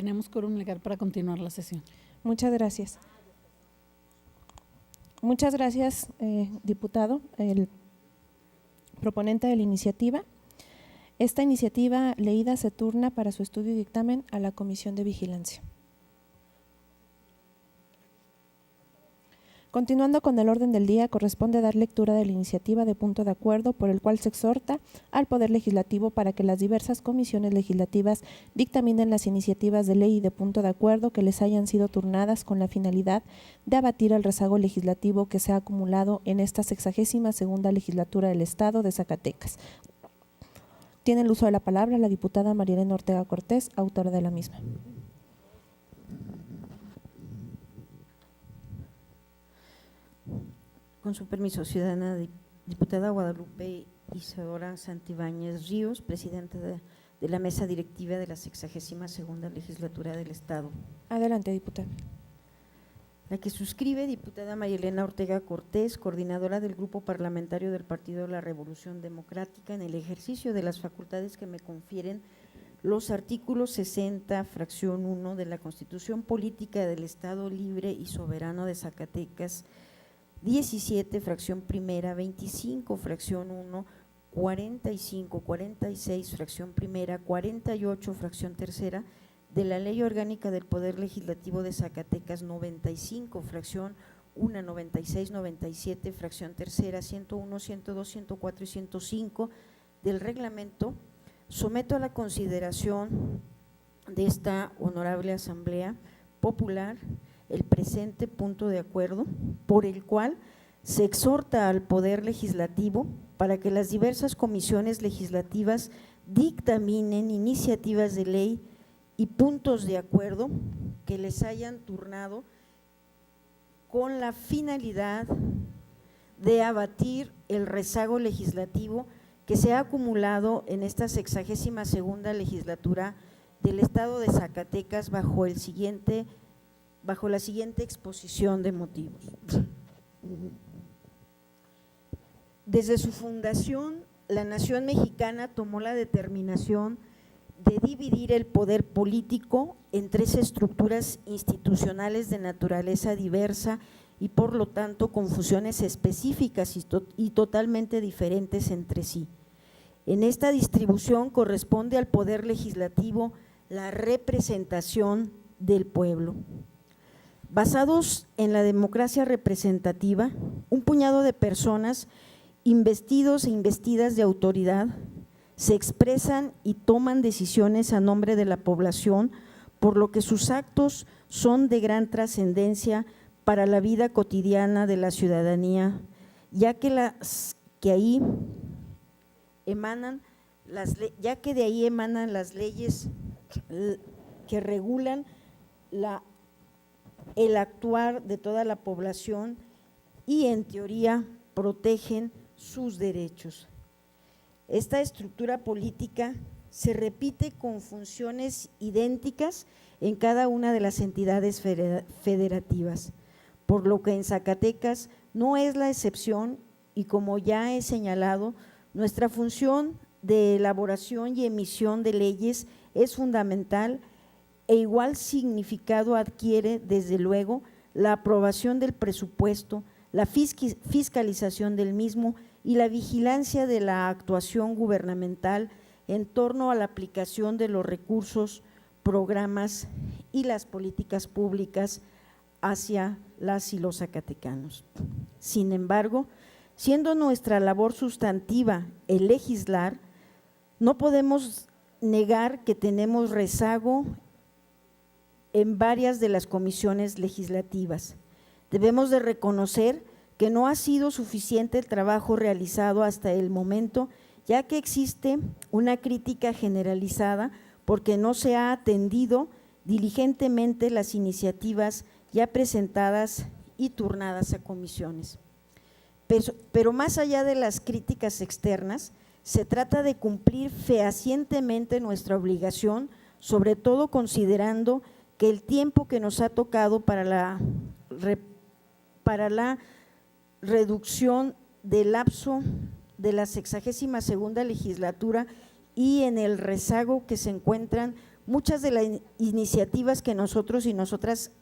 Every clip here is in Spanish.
Tenemos quórum legal para continuar la sesión. Muchas gracias. Muchas gracias, diputado, el proponente de la iniciativa. Esta iniciativa leída se turna para su estudio y dictamen a la Comisión de Vigilancia. Continuando con el orden del día, corresponde dar lectura de la iniciativa de punto de acuerdo por el cual se exhorta al Poder Legislativo para que las diversas comisiones legislativas dictaminen las iniciativas de ley y de punto de acuerdo que les hayan sido turnadas con la finalidad de abatir el rezago legislativo que se ha acumulado en esta 62ª legislatura del Estado de Zacatecas. Tiene el uso de la palabra la diputada María Elena Ortega Cortés, autora de la misma. Con su permiso, ciudadana diputada Guadalupe Isadora Santibáñez Ríos, presidenta de la mesa directiva de la 62ª legislatura del Estado. Adelante, diputada. La que suscribe, diputada María Elena Ortega Cortés, coordinadora del Grupo Parlamentario del Partido de la Revolución Democrática, en el ejercicio de las facultades que me confieren los artículos 60, fracción 1 de la Constitución Política del Estado Libre y Soberano de Zacatecas, 17, fracción primera, 25, fracción 1, 45, 46, fracción primera, 48, fracción tercera, de la Ley Orgánica del Poder Legislativo de Zacatecas, 95, fracción 1, 96, 97, fracción tercera, 101, 102, 104 y 105 del reglamento, someto a la consideración de esta honorable Asamblea Popular el presente punto de acuerdo por el cual se exhorta al Poder Legislativo para que las diversas comisiones legislativas dictaminen iniciativas de ley y puntos de acuerdo que les hayan turnado con la finalidad de abatir el rezago legislativo que se ha acumulado en esta 62ª legislatura del Estado de Zacatecas bajo la siguiente exposición de motivos. Desde su fundación, la nación mexicana tomó la determinación de dividir el poder político en 3 estructuras institucionales de naturaleza diversa y por lo tanto con funciones específicas y totalmente diferentes entre sí. En esta distribución corresponde al Poder Legislativo la representación del pueblo. Basados en la democracia representativa, un puñado de personas investidos e investidas de autoridad se expresan y toman decisiones a nombre de la población, por lo que sus actos son de gran trascendencia para la vida cotidiana de la ciudadanía, ya que de ahí emanan las leyes que regulan el actuar de toda la población y en teoría protegen sus derechos. Esta estructura política se repite con funciones idénticas en cada una de las entidades federativas, por lo que en Zacatecas no es la excepción y como ya he señalado, nuestra función de elaboración y emisión de leyes es fundamental e igual significado adquiere desde luego la aprobación del presupuesto, la fiscalización del mismo y la vigilancia de la actuación gubernamental en torno a la aplicación de los recursos, programas y las políticas públicas hacia las y los zacatecanos. Sin embargo, siendo nuestra labor sustantiva el legislar, no podemos negar que tenemos rezago en varias de las comisiones legislativas. Debemos de reconocer que no ha sido suficiente el trabajo realizado hasta el momento, ya que existe una crítica generalizada porque no se ha atendido diligentemente las iniciativas ya presentadas y turnadas a comisiones. Pero más allá de las críticas externas, se trata de cumplir fehacientemente nuestra obligación, sobre todo considerando que el tiempo que nos ha tocado para la reducción del lapso de la 62ª legislatura y en el rezago que se encuentran muchas de las iniciativas que nosotros y nosotras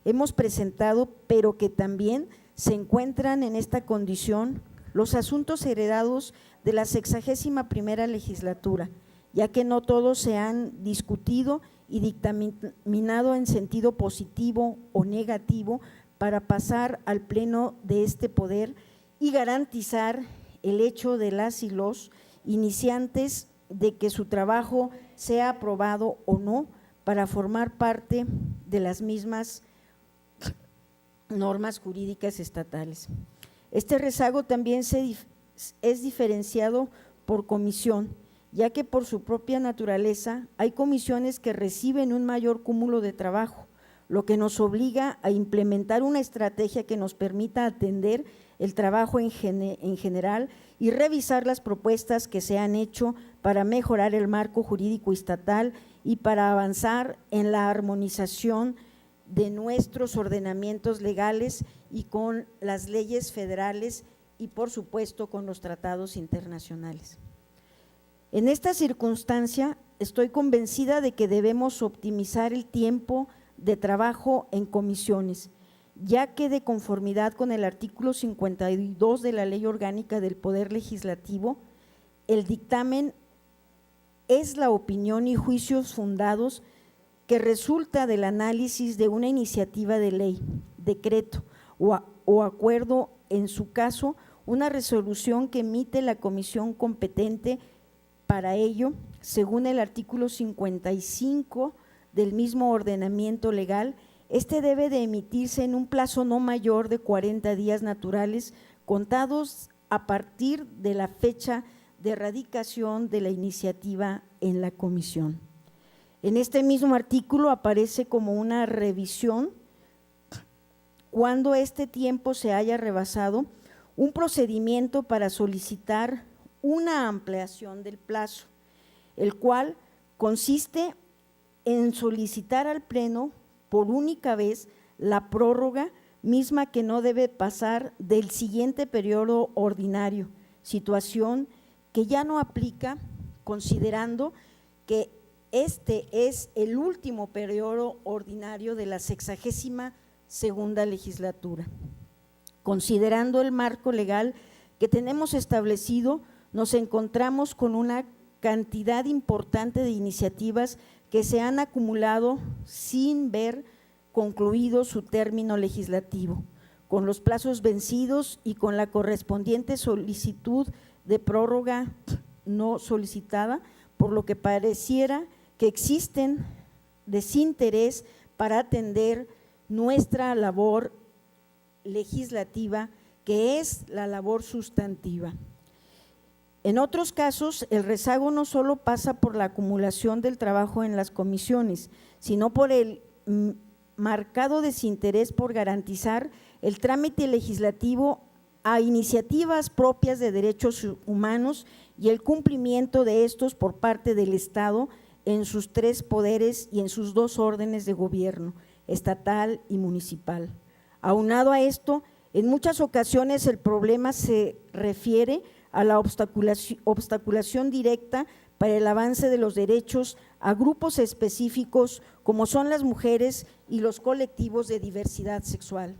hemos presentado, pero que también se encuentran en esta condición los asuntos heredados de la 61ª legislatura, ya que no todos se han discutido y dictaminado en sentido positivo o negativo para pasar al pleno de este poder y garantizar el hecho de las y los iniciantes de que su trabajo sea aprobado o no para formar parte de las mismas normas jurídicas estatales. Este rezago también es diferenciado por comisión, ya que por su propia naturaleza hay comisiones que reciben un mayor cúmulo de trabajo, lo que nos obliga a implementar una estrategia que nos permita atender el trabajo en general y revisar las propuestas que se han hecho para mejorar el marco jurídico estatal y para avanzar en la armonización de nuestros ordenamientos legales y con las leyes federales y por supuesto con los tratados internacionales. En esta circunstancia estoy convencida de que debemos optimizar el tiempo de trabajo en comisiones, ya que de conformidad con el artículo 52 de la Ley Orgánica del Poder Legislativo, el dictamen es la opinión y juicios fundados que resulta del análisis de una iniciativa de ley, decreto o acuerdo, en su caso, una resolución que emite la comisión competente para ello, según el artículo 55 del mismo ordenamiento legal. Este debe de emitirse en un plazo no mayor de 40 días naturales, contados a partir de la fecha de radicación de la iniciativa en la comisión. En este mismo artículo aparece como una revisión, cuando este tiempo se haya rebasado, un procedimiento para solicitar una ampliación del plazo, el cual consiste en solicitar al Pleno por única vez la prórroga misma, que no debe pasar del siguiente periodo ordinario, situación que ya no aplica, considerando que este es el último periodo ordinario de la 62ª legislatura. Considerando el marco legal que tenemos establecido, nos encontramos con una cantidad importante de iniciativas que se han acumulado sin ver concluido su término legislativo, con los plazos vencidos y con la correspondiente solicitud de prórroga no solicitada, por lo que pareciera que existen desinterés para atender nuestra labor legislativa, que es la labor sustantiva. En otros casos, el rezago no solo pasa por la acumulación del trabajo en las comisiones, sino por el marcado desinterés por garantizar el trámite legislativo a iniciativas propias de derechos humanos y el cumplimiento de estos por parte del Estado en sus 3 poderes y en sus 2 órdenes de gobierno, estatal y municipal. Aunado a esto, en muchas ocasiones el problema se refiere a la obstaculación directa para el avance de los derechos a grupos específicos como son las mujeres y los colectivos de diversidad sexual,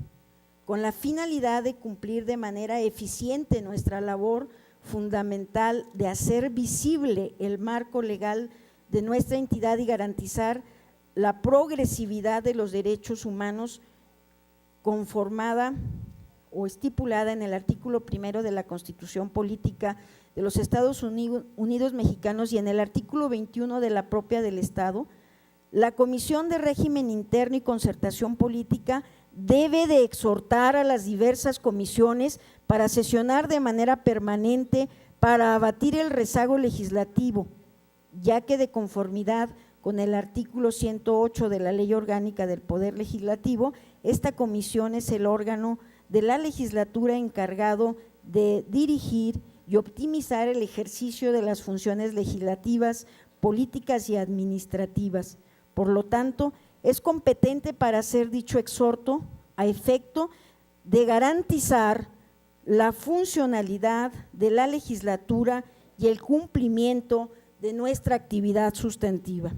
con la finalidad de cumplir de manera eficiente nuestra labor fundamental de hacer visible el marco legal de nuestra entidad y garantizar la progresividad de los derechos humanos conformada o estipulada en el artículo 1 de la Constitución Política de los Estados Unidos Mexicanos y en el artículo 21 de la propia del Estado. La Comisión de Régimen Interno y Concertación Política debe de exhortar a las diversas comisiones para sesionar de manera permanente para abatir el rezago legislativo, ya que de conformidad con el artículo 108 de la Ley Orgánica del Poder Legislativo, esta comisión es el órgano de la legislatura encargado de dirigir y optimizar el ejercicio de las funciones legislativas, políticas y administrativas. Por lo tanto, es competente para hacer dicho exhorto a efecto de garantizar la funcionalidad de la legislatura y el cumplimiento de nuestra actividad sustantiva.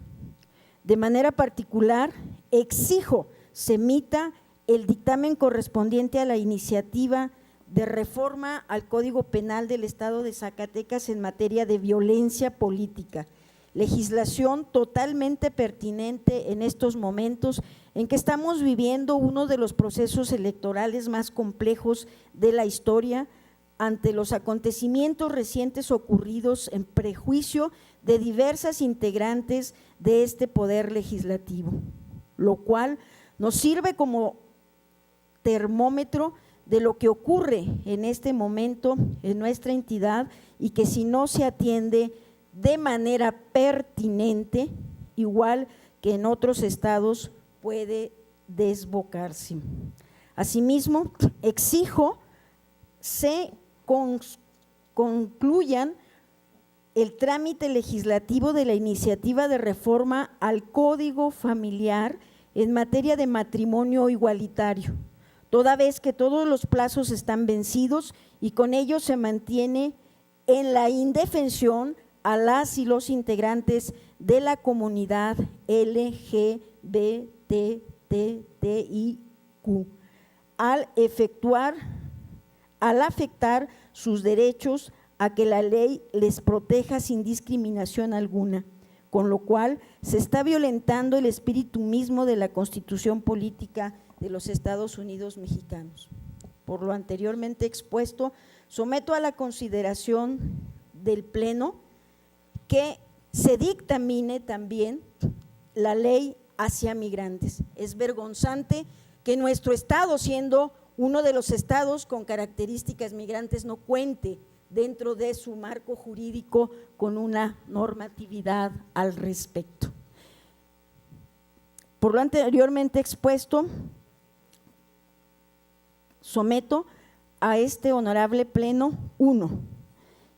De manera particular, exijo se emita el dictamen correspondiente a la iniciativa de reforma al Código Penal del Estado de Zacatecas en materia de violencia política, legislación totalmente pertinente en estos momentos en que estamos viviendo uno de los procesos electorales más complejos de la historia ante los acontecimientos recientes ocurridos en prejuicio de diversas integrantes de este poder legislativo, lo cual nos sirve como termómetro de lo que ocurre en este momento en nuestra entidad y que si no se atiende de manera pertinente, igual que en otros estados, puede desbocarse. Asimismo, exijo se concluyan el trámite legislativo de la iniciativa de reforma al Código Familiar en materia de matrimonio igualitario, toda vez que todos los plazos están vencidos y con ello se mantiene en la indefensión a las y los integrantes de la comunidad LGBTTIQ al afectar sus derechos a que la ley les proteja sin discriminación alguna, con lo cual se está violentando el espíritu mismo de la Constitución Política de los Estados Unidos Mexicanos. Por lo anteriormente expuesto, someto a la consideración del Pleno que se dictamine también la ley hacia migrantes. Es vergonzante que nuestro estado, siendo uno de los estados con características migrantes, no cuente dentro de su marco jurídico con una normatividad al respecto. Por lo anteriormente expuesto, someto a este honorable Pleno: 1.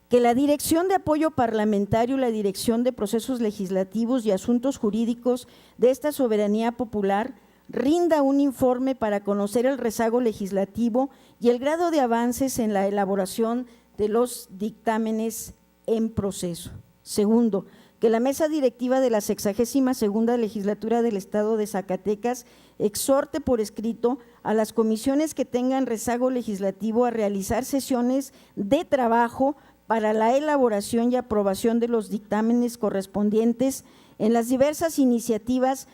Que la Dirección de Apoyo Parlamentario y la Dirección de Procesos Legislativos y Asuntos Jurídicos de esta soberanía popular rinda un informe para conocer el rezago legislativo y el grado de avances en la elaboración de los dictámenes en proceso. 2. Que la mesa directiva de la 62ª legislatura del Estado de Zacatecas exhorte por escrito a las comisiones que tengan rezago legislativo a realizar sesiones de trabajo para la elaboración y aprobación de los dictámenes correspondientes en las diversas iniciativas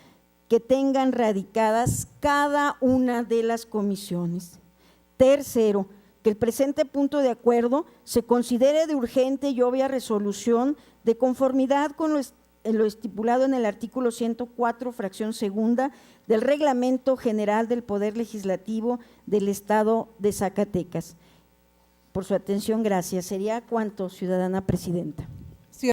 que tengan radicadas cada una de las comisiones. 3. Que el presente punto de acuerdo se considere de urgente y obvia resolución de conformidad con lo estipulado en el artículo 104, fracción segunda del Reglamento General del Poder Legislativo del Estado de Zacatecas. Por su atención, gracias. Sería cuanto, ciudadana presidenta.